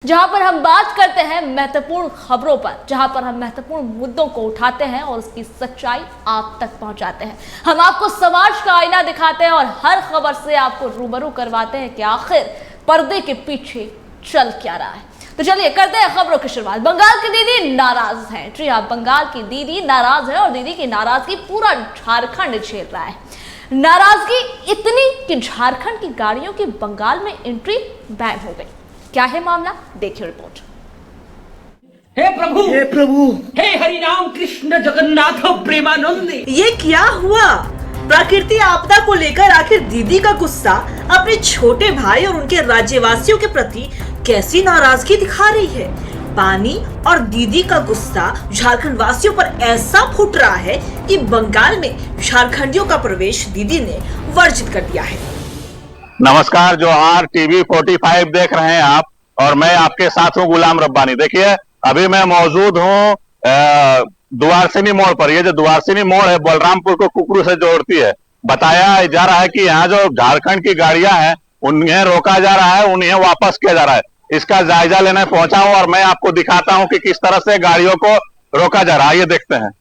जहां पर हम बात करते हैं महत्वपूर्ण खबरों पर, जहां पर हम महत्वपूर्ण मुद्दों को उठाते हैं और उसकी सच्चाई आप तक पहुंचाते हैं। हम आपको समाज का आईना दिखाते हैं और हर खबर से आपको रूबरू करवाते हैं कि आखिर पर्दे के पीछे चल क्या रहा है। तो चलिए करते हैं खबरों की शुरुआत। बंगाल की दीदी नाराज है। जी हाँ, बंगाल की दीदी नाराज है और दीदी की नाराजगी पूरा झारखंड झेल रहा है। नाराजगी इतनी कि झारखंड की गाड़ियों की बंगाल में एंट्री बैन हो गई। क्या है मामला, देखिए रिपोर्ट। हे प्रभु, हे प्रभु, हे हरिनाम कृष्ण जगन्नाथ प्रेमानंद। ये क्या हुआ? प्रकृति आपदा को लेकर आखिर दीदी का गुस्सा अपने छोटे भाई और उनके राज्यवासियों के प्रति कैसी नाराजगी दिखा रही है। पानी और दीदी का गुस्सा झारखंड वासियों पर ऐसा फूट रहा है कि बंगाल में झारखंडियों का प्रवेश दीदी ने वर्जित कर दिया है। नमस्कार, जोहार। टीवी 45 देख रहे हैं आप और मैं आपके साथ हूं गुलाम रब्बानी। देखिए, अभी मैं मौजूद हूं दुआरसिनी मोड़ पर। ये जो दुआरसिनी मोड़ है बलरामपुर को कुकरू से जोड़ती है। बताया जा रहा है कि यहाँ जो झारखंड की गाड़ियां हैं उन्हें रोका जा रहा है, उन्हें वापस किया जा रहा है। इसका जायजा लेने पहुंचा हूं और मैं आपको दिखाता हूं कि किस तरह से गाड़ियों को रोका जा रहा है। ये देखते हैं।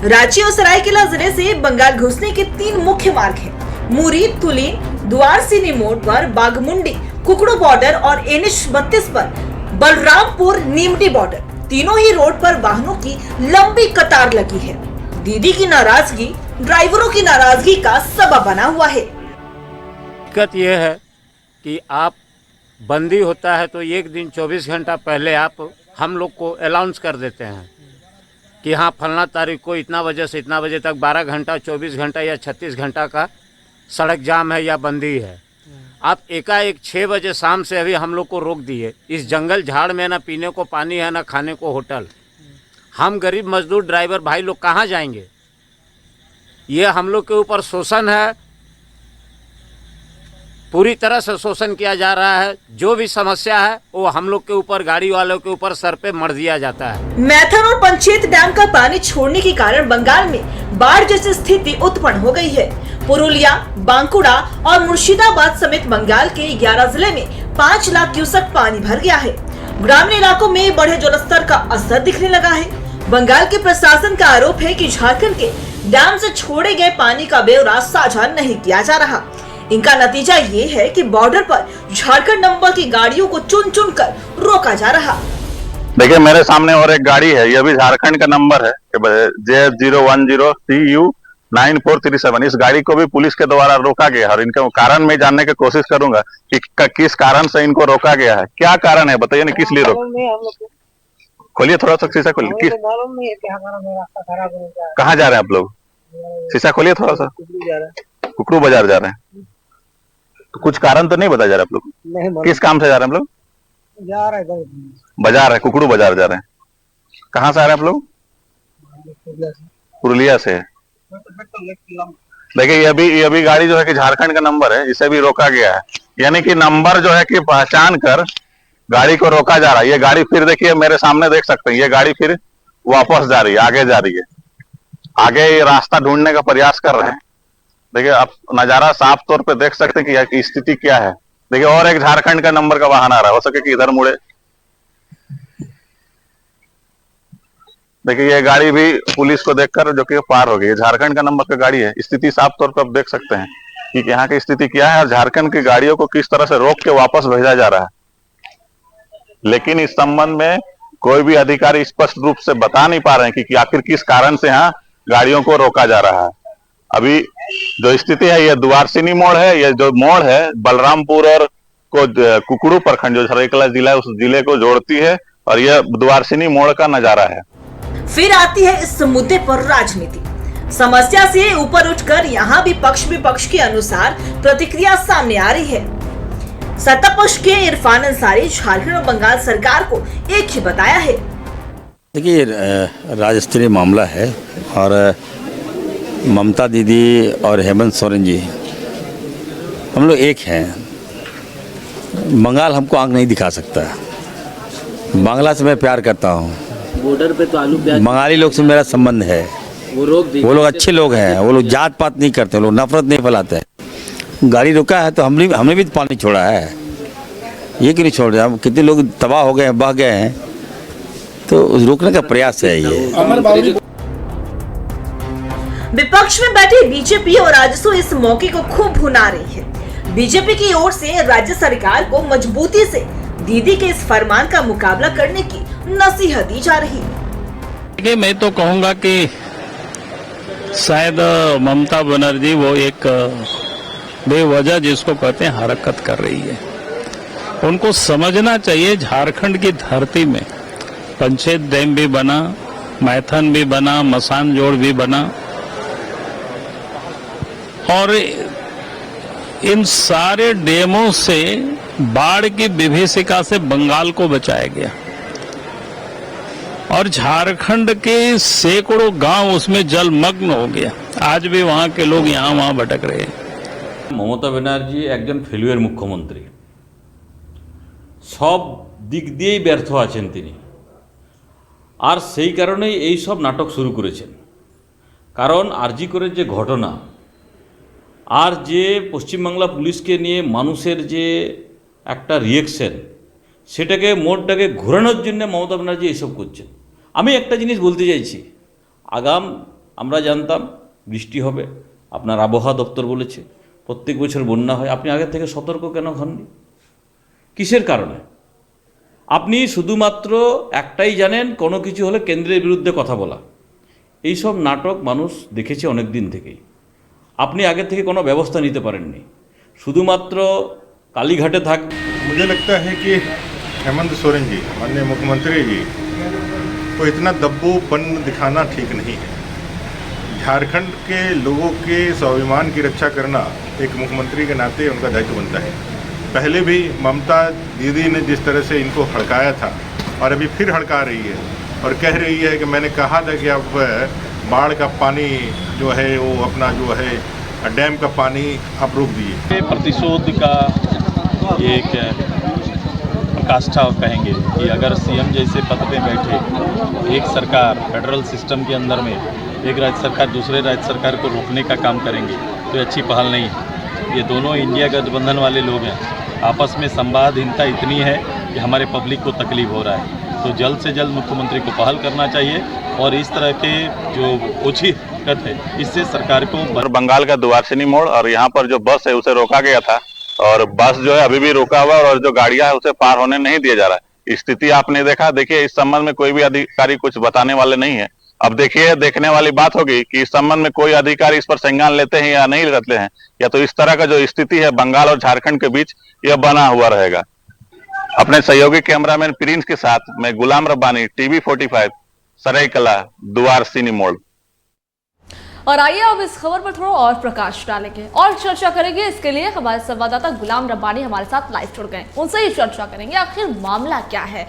रांची और सरायकेला जिले से बंगाल घुसने के 3 मुख्य मार्ग हैं। मुरी, तुलीन, दुआरसिनी मोड़ पर बाघमुंडी कुकड़ू बॉर्डर और NH 32 पर बलरामपुर नीमटी बॉर्डर। तीनों ही रोड पर वाहनों की लंबी कतार लगी है। दीदी की नाराजगी ड्राइवरों की नाराजगी का सबब बना हुआ है। दिक्कत यह है कि आप बंदी होता है तो एक दिन 24 घंटा पहले आप हम लोग को अनाउंस कर देते हैं कि हाँ फलना तारीख को इतना बजे से इतना बजे तक 12 घंटा, 24 घंटा या 36 घंटा का सड़क जाम है या बंदी है। आप एकाएक 6 बजे शाम से अभी हम लोग को रोक दिए। इस जंगल झाड़ में ना पीने को पानी है, ना खाने को होटल। हम गरीब मजदूर ड्राइवर भाई लोग कहाँ जाएंगे? ये हम लोग के ऊपर शोषण है, पूरी तरह से शोषण किया जा रहा है। जो भी समस्या है वो हम लोग के ऊपर, गाड़ी वालों के ऊपर सर पे मर दिया जाता है। मैथन और पंचेत डैम का पानी छोड़ने के कारण बंगाल में बाढ़ जैसी स्थिति उत्पन्न हो गई है। पुरुलिया, बांकुड़ा और मुर्शिदाबाद समेत बंगाल के 11 जिले में 5 लाख क्यूसेक पानी भर गया है। ग्रामीण इलाकों में बढ़े जलस्तर का असर दिखने लगा है। बंगाल के प्रशासन का आरोप है कि झारखंड के डैम से छोड़े गए पानी का ब्यौरा साझा नहीं किया जा रहा। इनका नतीजा ये है कि बॉर्डर पर झारखंड नंबर की गाड़ियों को चुन चुन कर रोका जा रहा। देखिए, मेरे सामने और एक गाड़ी है। यह भी झारखंड का नंबर है, J010 CU 9437। इस गाड़ी को भी पुलिस के द्वारा रोका गया और इनका कारण मैं जानने की कोशिश करूंगा कि किस कारण से इनको रोका गया है। क्या कारण है बताइए ना, किस लिए रोका? खोलिए थोड़ा सा शीशा, खोलिए। कहाँ जा रहे हैं आप लोग? शीशा खोलिए थोड़ा सा। कुकरू बाजार जा रहे हैं। तो कुछ कारण तो नहीं बताया जा रहा आप लोग? किस काम से जा रहे हैं आप लोग? जा रहे हैं बाजार है, कुकरू बाजार जा रहे हैं। कहाँ से आ रहे हैं आप लोग? पुरुलिया से। देखिए, ये भी गाड़ी जो है कि झारखंड का नंबर है, इसे भी रोका गया है। यानी कि नंबर जो है कि पहचान कर गाड़ी को रोका जा रहा है। ये गाड़ी फिर देखिए मेरे सामने देख सकते हैं, ये गाड़ी फिर वापस जा रही है, आगे जा रही है। आगे ये रास्ता ढूंढने का प्रयास कर रहे हैं। देखिए, आप नजारा साफ तौर पे देख सकते हैं कि स्थिति क्या है। देखिए, और एक झारखंड का नंबर का वाहन आ रहा है, हो सके कि इधर मुड़े। देखिए, ये गाड़ी भी पुलिस को देखकर जो कि पार हो गई है। झारखंड का नंबर का गाड़ी है। स्थिति साफ तौर पर आप देख सकते हैं कि यहाँ की स्थिति क्या है और झारखंड की गाड़ियों को किस तरह से रोक के वापस भेजा जा रहा है। लेकिन इस संबंध में कोई भी अधिकारी स्पष्ट रूप से बता नहीं पा रहे हैं कि आखिर किस कारण से यहाँ गाड़ियों को रोका जा रहा है। अभी जो स्थिति है, ये दुआरसिनी मोड़ है। ये जो मोड़ है बलरामपुर और कुकड़ू प्रखंड जो सरायकेला जिला है, उस जिले को जोड़ती है और यह दुआरसिनी मोड़ का नजारा है। फिर आती है इस मुद्दे पर राजनीति। समस्या से ऊपर उठकर यहाँ भी पक्ष विपक्ष के अनुसार प्रतिक्रिया सामने आ रही है। सत्ता पक्ष के इरफान अंसारी झारखंड और बंगाल सरकार को एक ही बताया है। देखिए, राज्य स्तरीय मामला है और ममता दीदी और हेमंत सोरेन जी हम लोग एक हैं। बंगाल हमको आंख नहीं दिखा सकता। बांग्ला से मैं प्यार करता हूँ। बॉर्डर पे तो आलू प्याज बंगाली लोग से मेरा संबंध है। वो रोक दी। वो लोग अच्छे लोग हैं। वो लोग जात पात नहीं करते, वो लोग नफरत नहीं फैलाते हैं। गाड़ी रुका है तो हमने भी तो पानी छोड़ा है। ये क्यों नहीं छोड़ रहे? अब कितने लोग तबाह हो गए हैं, बह गए हैं, तो रोकने का प्रयास है ये। विपक्ष में बैठी बीजेपी और राजसू इस मौके को खूब भुना रही है। बीजेपी की ओर से राज्य सरकार को मजबूती से दीदी के इस फरमान का मुकाबला करने की नसीहत दी जा रही है। मैं तो कहूंगा कि शायद ममता बनर्जी वो एक बेवजह जिसको कहते हैं हरकत कर रही है। उनको समझना चाहिए झारखंड की धरती में पंचेत डैम भी बना, मैथन भी बना, मसान जोड़ भी बना और इन सारे डैमों से बाढ़ की विभीषिका से बंगाल को बचाया गया और झारखंड के सैकड़ों गांव उसमें जलमग्न हो गया। आज भी वहां के लोग यहाँ वहां भटक रहे हैं। ममता बनर्जी একজন ফেলুয়ার মুখ্যমন্ত্রী, সব দিক দিয়েই ব্যর্থ আছেন তিনি, আর সেই কারণেই এই সব নাটক শুরু করেছেন। কারণ আরজি করে যে ঘটনা আর যে পশ্চিমবাংলা পুলিশকে নিয়ে মানুষের যে একটা রিয়েকশন, সেটাকে মোড়টাকে ঘোরানোর জন্য মমতা ব্যানার্জি এইসব করছেন। আমি একটা জিনিস বলতে চাইছি, আগাম আমরা জানতাম বৃষ্টি হবে, আপনার আবহাওয়া দপ্তর বলেছে প্রত্যেক বছর বন্যা হয়, আপনি আগে থেকে সতর্ক কেন হননি? কিসের কারণে? আপনি শুধুমাত্র একটাই জানেন, কোনো কিছু হলে কেন্দ্রের বিরুদ্ধে কথা বলা। এই সব নাটক মানুষ দেখেছে অনেক দিন থেকেই। আপনি আগে থেকে কোনো ব্যবস্থা নিতে পারেননি, শুধুমাত্র कालीघाटे था। मुझे लगता है कि हेमंत सोरेन जी, माननीय मुख्यमंत्री जी को इतना दब्बूपन दिखाना ठीक नहीं है। झारखंड के लोगों के स्वाभिमान की रक्षा करना एक मुख्यमंत्री के नाते उनका दायित्व बनता है। पहले भी ममता दीदी ने जिस तरह से इनको हड़काया था और अभी फिर हड़का रही है और कह रही है कि मैंने कहा था कि अब बाढ़ का पानी जो है वो अपना जो है डैम का पानी आप रोक दिए। प्रतिशोध का एक प्रकाष्ठा कहेंगे कि अगर सीएम जैसे पद पे बैठे एक सरकार फेडरल सिस्टम के अंदर में एक राज्य सरकार दूसरे राज्य सरकार को रोकने का काम करेंगे तो अच्छी पहल नहीं है। ये दोनों इंडिया गठबंधन वाले लोग हैं, आपस में संवादहीनता इतनी है कि हमारे पब्लिक को तकलीफ हो रहा है। तो जल्द से जल्द मुख्यमंत्री को पहल करना चाहिए और इस तरह के जो उचित है इससे सरकार को। बंगाल का दुवारसिनी मोड़ और यहाँ पर जो बस है उसे रोका गया था और बस जो है अभी भी रोका हुआ और जो गाड़ियां है उसे पार होने नहीं दिया जा रहा है। स्थिति आपने देखा। देखिए, इस संबंध में कोई भी अधिकारी कुछ बताने वाले नहीं है। अब देखिए, देखने वाली बात होगी कि इस संबंध में कोई अधिकारी इस पर संज्ञान लेते हैं या नहीं लेते हैं, या तो इस तरह का जो स्थिति है बंगाल और झारखंड के बीच यह बना हुआ रहेगा। अपने सहयोगी कैमरामैन प्रिंस के साथ मैं गुलाम रब्बानी, टीवी 45, सरायकला, दुवारसिनी मोड़। और आइए अब इस खबर पर थोड़ा और प्रकाश डालेंगे और चर्चा करेंगे। इसके लिए हमारे संवाददाता गुलाम रब्बानी हमारे साथ लाइव जुड़ गए, उनसे ही चर्चा करेंगे आखिर मामला क्या है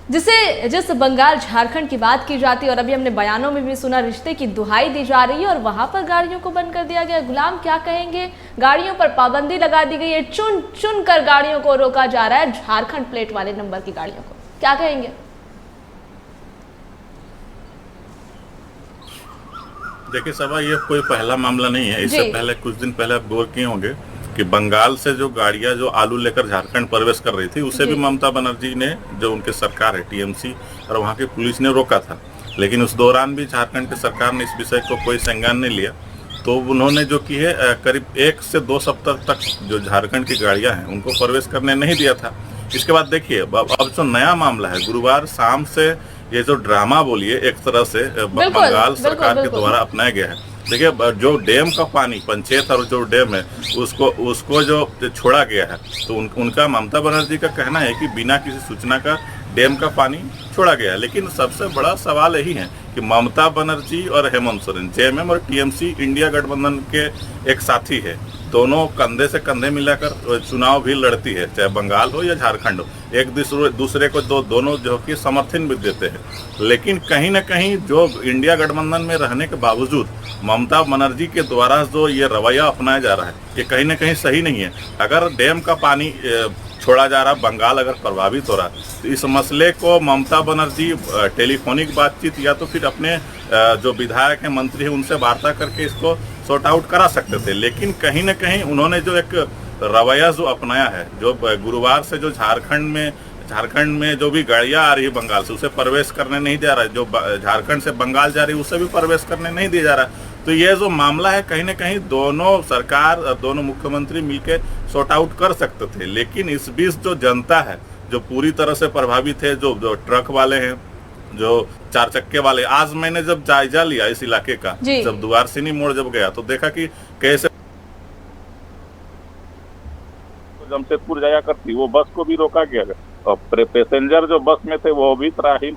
जिस बंगाल झारखंड की बात की जाती है और अभी हमने बयानों में भी सुना रिश्ते की दुहाई दी जा रही है और वहां पर गाड़ियों को बंद कर दिया गया। गुलाम, क्या कहेंगे? गाड़ियों पर पाबंदी लगा दी गई है, चुन चुन कर गाड़ियों को रोका जा रहा है, झारखंड प्लेट वाले नंबर की गाड़ियों को, क्या कहेंगे? देखिए सभा, ये कोई पहला मामला नहीं है। इससे पहले कुछ दिन पहले आप गौर किए होंगे कि बंगाल से जो गाड़ियां जो आलू लेकर झारखंड प्रवेश कर रही थी उसे भी ममता बनर्जी ने, जो उनके सरकार है टीएमसी और वहां की पुलिस ने रोका था। लेकिन उस दौरान भी झारखंड की सरकार ने इस विषय को कोई संज्ञान नहीं लिया। तो उन्होंने जो की है करीब 1 से 2 सप्ताह तक जो झारखंड की गाड़ियां हैं उनको प्रवेश करने नहीं दिया था। इसके बाद देखिए अब जो नया मामला है, गुरुवार शाम से ये जो ड्रामा बोलिए एक तरह से बंगाल सरकार के द्वारा अपनाया गया है। देखिए, जो डैम का पानी पंचायत और जो डैम है उसको जो छोड़ा गया है, तो उनका ममता बनर्जी का कहना है कि बिना किसी सूचना का डैम का पानी छोड़ा गया है। लेकिन सबसे बड़ा सवाल यही है कि ममता बनर्जी और हेमंत सोरेन, जेएमएम और टीएमसी इंडिया गठबंधन के एक साथी है। दोनों कंधे से कंधे मिलाकर चुनाव भी लड़ती है, चाहे बंगाल हो या झारखंड हो। एक दूसरे को दोनों जो कि समर्थन भी देते हैं। लेकिन कहीं न कहीं जो इंडिया गठबंधन में रहने के बावजूद ममता बनर्जी के द्वारा जो ये रवैया अपनाया जा रहा है, ये कहीं न कहीं सही नहीं है। अगर डैम का पानी छोड़ा जा रहा, बंगाल अगर प्रभावित हो रहा, तो इस मसले को ममता बनर्जी टेलीफोनिक बातचीत या तो फिर अपने जो विधायक हैं, मंत्री हैं, उनसे वार्ता करके इसको सॉर्ट आउट करा सकते थे। लेकिन कहीं न कहीं उन्होंने जो एक रवैया जो अपनाया है, जो गुरुवार से जो झारखंड में जो भी गाड़ियां आ रही है बंगाल से, उसे प्रवेश करने नहीं दिया रहा है, जो झारखंड से बंगाल जा रही है उसे भी प्रवेश करने नहीं दिया जा रहा है। तो ये जो मामला है कहीं ना कहीं दोनों सरकार और दोनों मुख्यमंत्री मिलकर सॉर्ट आउट कर सकते थे, लेकिन इस बीच जो जनता है जो पूरी तरह से प्रभावित है, जो ट्रक वाले हैं, जो 4 चक्के वाले, आज मैंने जब जायजा लिया इस इलाके का, जब दुआरसिनी मोड़ जब गया तो देखा कि कैसे जमशेदपुर जाया करती वो बस को भी रोका गया और पैसेंजर जो बस में थे वो भी त्राहिम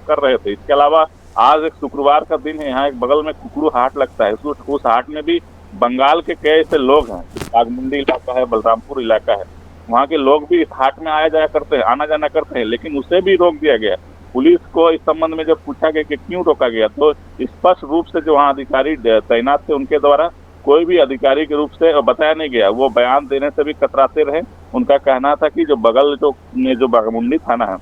कर रहे थे। इसके अलावा आज एक शुक्रवार का दिन है, यहाँ एक बगल में कुकरू हाट लगता है, उस हाट में भी बंगाल के कई ऐसे लोग हैं, बागमुंडी इलाका है, बलरामपुर इलाका है, वहाँ के लोग भी इस हाट में आया जाया करते हैं, आना जाना करते हैं, लेकिन उसे भी रोक दिया गया। पुलिस को इस संबंध में जब पूछा गया कि क्यों रोका गया, तो स्पष्ट रूप से जो वहाँ अधिकारी तैनात थे उनके द्वारा कोई भी अधिकारी के रूप से बताया नहीं गया। वो बयान देने से भी कतराते रहे। उनका कहना था कि जो बगल जो बागमुंडी थाना है,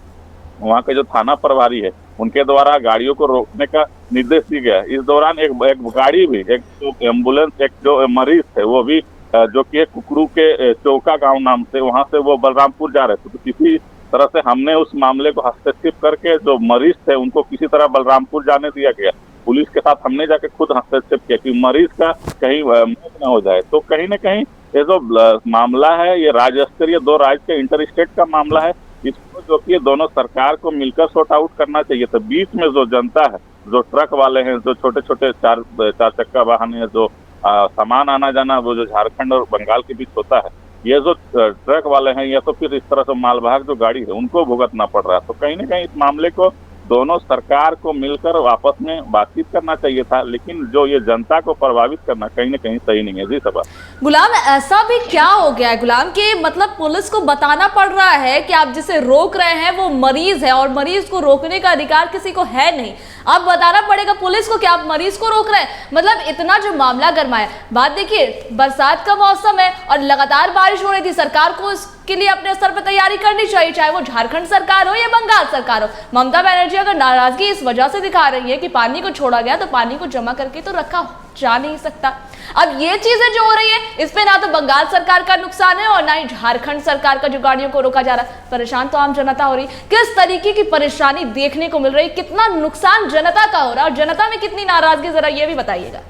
वहाँ के जो थाना प्रभारी है, उनके द्वारा गाड़ियों को रोकने का निर्देश दिया गया। इस दौरान एक गाड़ी भी, एक जो एम्बुलेंस, एक जो मरीज थे, वो भी जो कि कुकरू के चौका गांव नाम से, वहाँ से वो बलरामपुर जा रहे थे। तो किसी तरह से हमने उस मामले को हस्तक्षेप करके जो मरीज थे उनको किसी तरह बलरामपुर जाने दिया गया। पुलिस के साथ हमने जाके खुद हस्तक्षेप किया कि मरीज का कहीं मौत न हो जाए। तो कहीं न कहीं ये जो मामला है, ये राज्य स्तरीय, 2 राज्य के इंटर स्टेट का मामला है। इसको जो कि दोनों सरकार को मिलकर सॉर्ट आउट करना चाहिए। तो बीच में जो जनता है, जो ट्रक वाले हैं, जो छोटे छोटे चार चक्का वाहन है, जो सामान आना जाना वो जो झारखंड और बंगाल के बीच होता है, ये जो ट्रक वाले हैं या तो फिर इस तरह से मालवाहक जो गाड़ी है उनको भुगतना पड़ रहा है। तो कहीं न कहीं इस मामले को दोनों सरकार को मिलकर आपस में बातचीत करना चाहिए था, लेकिन जो ये जनता को प्रभावित करना कहीं न कहीं सही नहीं है। जी सभा गुलाम, ऐसा भी क्या हो गया है गुलाम कि मतलब पुलिस को बताना पड़ रहा है कि आप जिसे रोक रहे हैं वो मरीज है और मरीज को रोकने का अधिकार किसी को है नहीं। अब बताना पड़ेगा पुलिस को कि आप मरीज को रोक रहे हैं। मतलब इतना जो मामला गरमाया। बात देखिए, बरसात का मौसम है और लगातार बारिश हो रही थी। सरकार को इसके लिए अपने स्तर पर तैयारी करनी चाहिए, चाहे वो झारखंड सरकार हो या बंगाल सरकार हो। ममता बनर्जी अगर नाराजगी इस वजह से दिखा रही है कि पानी को छोड़ा गया, तो पानी को जमा करके तो रखा जा नहीं सकता। अब ये चीजें जो हो रही है, इस पे ना तो बंगाल सरकार का नुकसान है और ना ही झारखंड सरकार का जो गाड़ियों को रोका जा रहा है। परेशान तो आम जनता हो रही। किस तरीके की परेशानी देखने को मिल रही, कितना नुकसान जनता का हो रहा है और जनता में कितनी नाराजगी, जरा ये भी बताइएगा।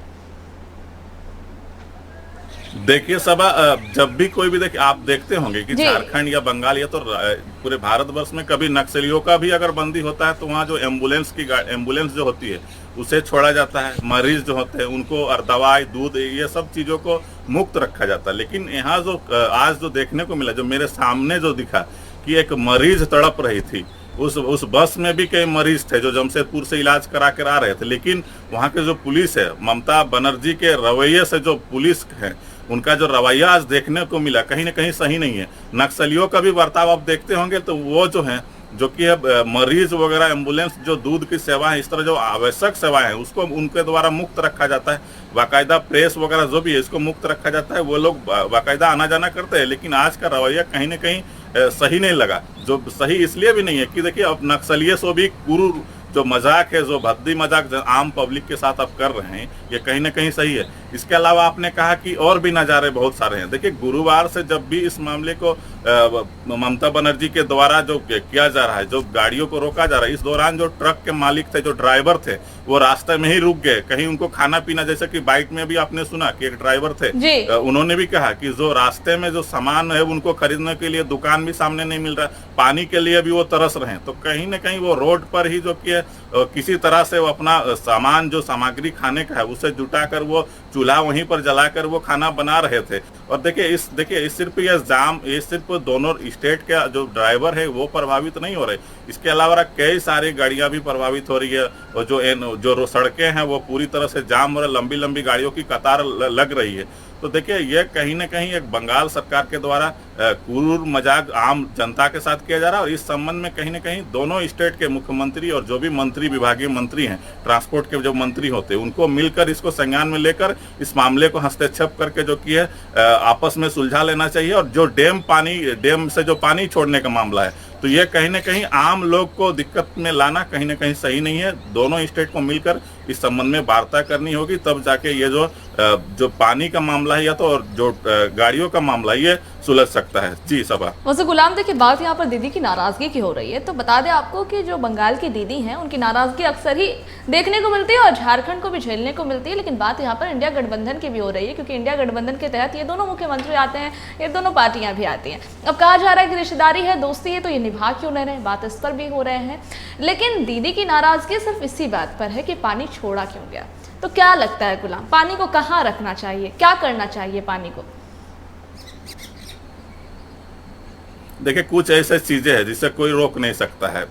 देखिए सभा, जब भी कोई भी देखिए, आप देखते होंगे कि झारखंड या बंगाल या तो पूरे भारतवर्ष में कभी नक्सलियों का भी अगर बंदी होता है तो वहाँ जो एम्बुलेंस जो होती है उसे छोड़ा जाता है। मरीज जो होते हैं उनको और दवाई, दूध, ये सब चीजों को मुक्त रखा जाता है। लेकिन यहाँ जो आज जो देखने को मिला, जो मेरे सामने जो दिखा कि एक मरीज तड़प रही थी, उस बस में भी कई मरीज थे जो जमशेदपुर से इलाज करा कर आ रहे थे। लेकिन वहाँ के जो पुलिस है, ममता बनर्जी के रवैये से जो पुलिस है, उनका जो रवैया आज देखने को मिला कहीं ना कहीं सही नहीं है। नक्सलियों का भी बर्ताव आप देखते होंगे तो वो जो है, जो कि मरीज वगैरह, एम्बुलेंस, जो दूध की सेवा है, इस तरह जो आवश्यक सेवाएं हैं उसको उनके द्वारा मुक्त रखा जाता है। बाकायदा प्रेस वगैरह जो भी है इसको मुक्त रखा जाता है। वो लोग बाकायदा आना जाना करते हैं। लेकिन आज का रवैया कहीं ना कहीं सही नहीं लगा। जो सही इसलिए भी नहीं है कि देखिए, अब नक्सलियों से भी गुरु जो मजाक है, जो भद्दी मजाक आम पब्लिक के साथ आप कर रहे हैं, ये कहीं ना कहीं सही है। इसके अलावा आपने कहा कि और भी नज़ारे बहुत सारे हैं। देखिए, गुरुवार से जब भी इस मामले को ममता बनर्जी के द्वारा जो किया जा रहा है, जो गाड़ियों को रोका जा रहा है, इस दौरान जो ट्रक के मालिक थे, जो ड्राइवर थे, वो रास्ते में ही रुक गए। कहीं उनको खाना पीना, जैसे कि बाइक में भी आपने सुना कि एक ड्राइवर थे, उन्होंने भी कहा कि जो रास्ते में जो सामान है उनको खरीदने के लिए दुकान भी सामने नहीं मिल रहा, पानी के लिए भी वो तरस रहे हैं। तो कहीं ना कहीं वो रोड पर ही जो कि किसी तरह से वो अपना सामान, जो सामग्री खाने का है, उसे जुटाकर वो चूल्हा वहीं पर जलाकर वो खाना बना रहे थे। और देखिए इस सिर्फ ये जाम, ये सिर्फ दोनों स्टेट के जो ड्राइवर है वो प्रभावित नहीं हो रहे, इसके अलावा कई सारी गाड़ियां भी प्रभावित हो रही है। और जो सड़कें हैं वो पूरी तरह से जाम हो रही, लंबी लंबी गाड़ियों की कतार लग रही है। तो देखिए, ये कहीं ना कहीं एक बंगाल सरकार के द्वारा क्रूर मजाक आम जनता के साथ किया जा रहा है। और इस संबंध में कहीं ना कहीं दोनों स्टेट के मुख्यमंत्री और जो भी मंत्री, विभागीय मंत्री हैं, ट्रांसपोर्ट के जो मंत्री होते हैं, उनको मिलकर इसको संज्ञान में लेकर इस मामले को हस्तक्षेप करके जो कि है आपस में सुलझा लेना चाहिए। और जो डैम से जो पानी छोड़ने का मामला है, तो ये कहीं ना कहीं आम लोग को दिक्कत में लाना कहीं ना कहीं सही नहीं है। दोनों स्टेट को मिलकर इस संबंध में वार्ता करनी होगी, तब जाके ये जो पानी का मामला है या तो और जो गाड़ियों का मामला है ये सुलझ सकता है। जी सभा। वैसे गुलाम देखिए, बात यहाँ पर दीदी की नाराजगी की हो रही है, तो बता दें आपको कि जो बंगाल की दीदी हैं उनकी नाराजगी अक्सर ही देखने को मिलती है और झारखंड को भी झेलने को मिलती है, लेकिन बात यहाँ पर इंडिया गठबंधन की भी हो रही है, क्योंकि इंडिया गठबंधन के तहत ये दोनों मुख्यमंत्री आते हैं, ये दोनों पार्टियां भी आती हैं। अब कहा जा रहा है कि रिश्तेदारी है, दोस्ती है, तो ये निभा क्यों नहीं रहे, बात इस पर भी हो रहे हैं। लेकिन दीदी की नाराजगी सिर्फ इसी बात पर है कि पानी छोड़ा क्यों गया। तो क्या लगता है गुलाम, पानी को कहाँ रखना चाहिए, क्या करना चाहिए पानी को? देखिए, कुछ ऐसे चीजें हैं जिसे कोई रोक नहीं सकता है।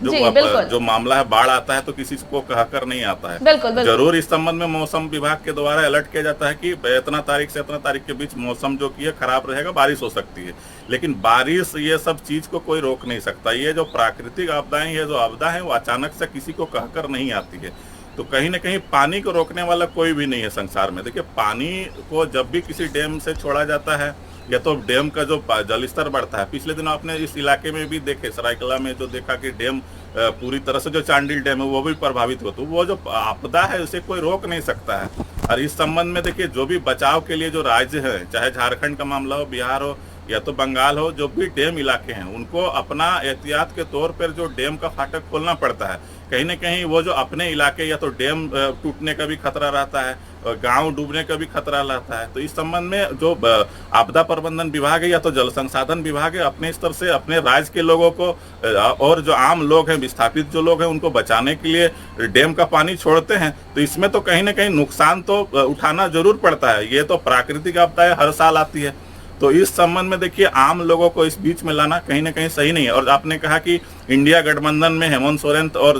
जो मामला है, बाढ़ आता है तो किसी को कहकर नहीं आता है। बिल्कुल। जरूर इस संबंध में मौसम विभाग के द्वारा अलर्ट किया जाता है कि इतना तारीख से इतना तारीख के बीच मौसम जो की है खराब रहेगा, बारिश हो सकती है। लेकिन बारिश ये सब चीज को कोई रोक नहीं सकता। ये जो प्राकृतिक आपदाएं, ये जो आपदा है वो अचानक से किसी को कहकर नहीं आती है। तो कहीं ना कहीं पानी को रोकने वाला कोई भी नहीं है संसार में। देखिए, पानी को जब भी किसी डैम से छोड़ा जाता है या तो डैम का जो जलस्तर बढ़ता है, पिछले दिनों आपने इस इलाके में भी देखे, सरायकला में जो देखा कि डैम पूरी तरह से जो चांडिल डैम है वो भी प्रभावित हो, तो वो जो आपदा है उसे कोई रोक नहीं सकता है। और इस संबंध में देखिए, जो भी बचाव के लिए जो राज्य है, चाहे झारखंड का मामला हो, बिहार हो या तो बंगाल हो, जो भी डैम इलाके हैं उनको अपना एहतियात के तौर पर जो डैम का फाटक खोलना पड़ता है। कहीं ना कहीं वो जो अपने इलाके या तो डैम टूटने का भी खतरा रहता है और गांव डूबने का भी खतरा रहता है। तो इस संबंध में जो आपदा प्रबंधन विभाग है या तो जल संसाधन विभाग है, अपने स्तर से अपने राज्य के लोगों को और जो आम लोग हैं, विस्थापित जो लोग हैं, उनको बचाने के लिए डैम का पानी छोड़ते हैं। तो इसमें तो कहीं ना कहीं नुकसान तो उठाना जरूर पड़ता है। ये तो प्राकृतिक आपदा हर साल आती है। तो इस संबंध में देखिए, आम लोगों को इस बीच में लाना कहीं ना कहीं सही नहीं है। और आपने कहा कि इंडिया गठबंधन में हेमंत सोरेन और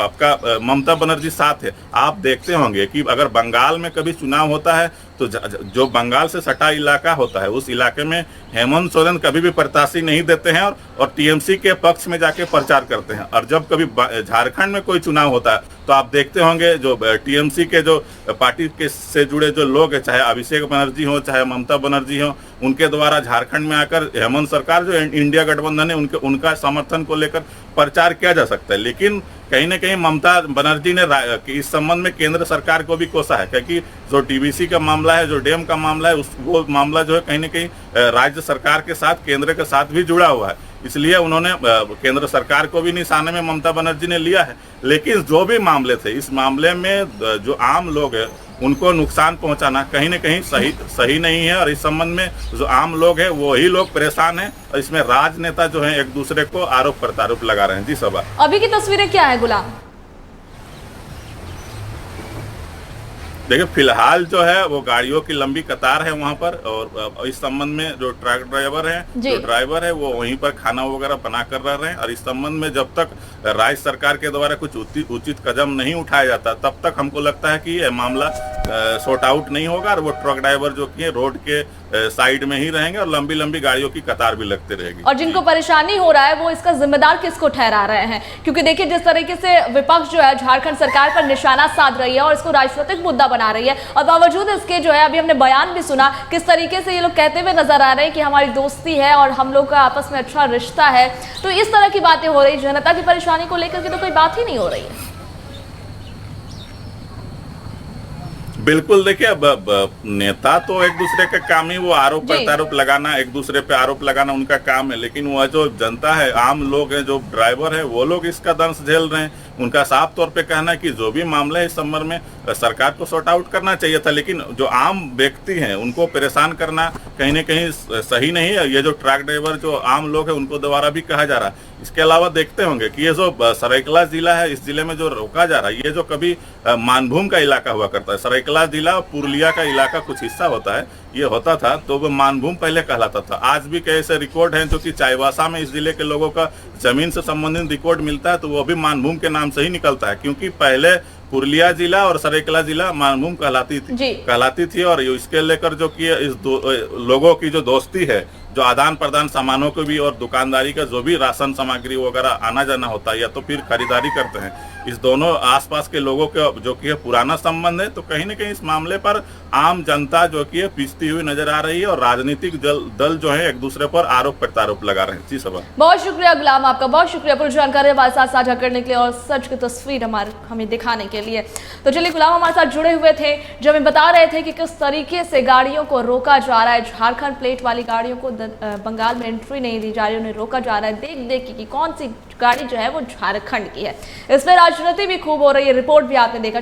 आपका ममता बनर्जी साथ है। आप देखते होंगे कि अगर बंगाल में कभी चुनाव होता है तो जो बंगाल से सटा इलाका होता है उस इलाके में हेमंत सोरेन कभी भी प्रत्याशी नहीं देते हैं और टीएमसी के पक्ष में जाके प्रचार करते हैं। और जब कभी झारखंड में कोई चुनाव होता है तो आप देखते होंगे जो टीएमसी के जो पार्टी के से जुड़े जो लोग हैं, चाहे अभिषेक बनर्जी हो चाहे ममता बनर्जी हो, उनके द्वारा झारखंड में आकर हेमंत सरकार जो इंडिया गठबंधन है उनका समर्थन को लेकर प्रचार किया जा सकता है। लेकिन कहीं ना कहीं ममता बनर्जी ने इस संबंध में केंद्र सरकार को भी कोसा है, क्योंकि जो डीवीसी का मामला है, जो डैम का मामला है, वो मामला जो है कहीं ना कहीं राज्य सरकार के साथ, केंद्र के साथ भी जुड़ा हुआ है। इसलिए उन्होंने केंद्र सरकार को भी निशाने में ममता बनर्जी ने लिया है। लेकिन जो भी मामले थे, इस मामले में जो आम लोग हैं उनको नुकसान पहुंचाना कहीं ना कहीं सही नहीं है। और इस संबंध में जो आम लोग हैं वही लोग परेशान हैं और इसमें राजनेता जो हैं एक दूसरे को आरोप प्रत्यारोप लगा रहे हैं। जी सभा। अभी की तस्वीरें क्या है गुलाम? देखिए, फिलहाल जो है वो गाड़ियों की लंबी कतार है वहां पर। और इस संबंध में जो ट्रक ड्राइवर है, जो ड्राइवर है वो वहीं पर खाना वगैरह बना कर रह रहे हैं। और इस संबंध में जब तक राज्य सरकार के द्वारा कुछ उचित कदम नहीं उठाया जाता तब तक हमको लगता है कि यह मामला सॉर्ट आउट नहीं होगा और वो ट्रक ड्राइवर जो कि रोड के साइड में ही रहेंगे और लंबी लंबी गाड़ियों की कतार भी लगती रहेगी। और जिनको परेशानी हो रहा है वो इसका जिम्मेदार किसको ठहरा रहे हैं? क्योंकि देखिए, जिस तरीके से विपक्ष जो है झारखंड सरकार पर निशाना साध रही है और इसको राजनीतिक मुद्दा बना रही है, और बावजूद इसके जो है अभी हमने बयान भी सुना किस तरीके से ये लोग कहते हुए नजर आ रहे हैं कि हमारी दोस्ती है और हम लोग का आपस में अच्छा रिश्ता है। तो इस तरह की बातें हो रही, जनता की परेशानी को लेकर के तो कोई बात ही नहीं हो रही है। बिल्कुल, देखिए, अब नेता तो एक दूसरे का काम ही वो आरोप प्रत्यारोप लगाना, एक दूसरे पे आरोप लगाना उनका काम है। लेकिन वह जो जनता है, आम लोग हैं, जो ड्राइवर है, वो लोग इसका दंश झेल रहे हैं। उनका साफ तौर पे कहना है कि जो भी मामला है इस संबंध में सरकार को सॉर्ट आउट करना चाहिए था। लेकिन जो आम व्यक्ति हैं उनको परेशान करना कहीं ना कहीं सही नहीं है। ये जो ट्रक ड्राइवर जो आम लोग हैं उनको द्वारा भी कहा जा रहा है। इसके अलावा देखते होंगे कि ये जो सरायकला जिला है, इस जिले में जो रोका जा रहा है, ये जो कभी मानभूम का इलाका हुआ करता है। सरायकला जिला पुरुलिया का इलाका कुछ हिस्सा होता है, ये होता था तो वो मानभूम पहले कहलाता था। आज भी कई ऐसे रिकॉर्ड हैं जो कि चाईबासा में इस जिले के लोगों का जमीन से संबंधित रिकॉर्ड मिलता है तो वो भी मानभूम के नाम से ही निकलता है, क्योंकि पहले पुरुलिया जिला और सरायकला जिला मानभूम कहलाती थी। और इसके लेकर जो कि इस लोगों की जो दोस्ती है, जो आदान प्रदान सामानों को भी और दुकानदारी का जो भी राशन सामग्री वगैरह आना जाना होता है या तो फिर खरीदारी करते हैं, इस दोनों आसपास के लोगों के जो कि पुराना संबंध है, तो कहीं न कहीं इस मामले पर आम जनता जो कि पिसती हुई नजर आ रही है और राजनीतिक दल जो है एक दूसरे पर आरोप प्रत्यारोप लगा रहे हैं। जी सभा, बहुत शुक्रिया गुलाम, आपका बहुत शुक्रिया पूरी जानकारी हमारे साथ साझा करने के लिए और सच की तस्वीर हमें दिखाने के लिए। तो चलिए, गुलाम हमारे साथ जुड़े हुए थे, जो हमें बता रहे थे कि किस तरीके से गाड़ियों को रोका जा रहा है। झारखंड प्लेट वाली गाड़ियों को बंगाल में एंट्री नहीं दी जा रही, उन्हें रोका जा रहा है देख देख कि कौन सी गाड़ी जो है वो झारखंड की है। इसमें राजनीति भी खूब हो रही है, रिपोर्ट भी आपने देखा।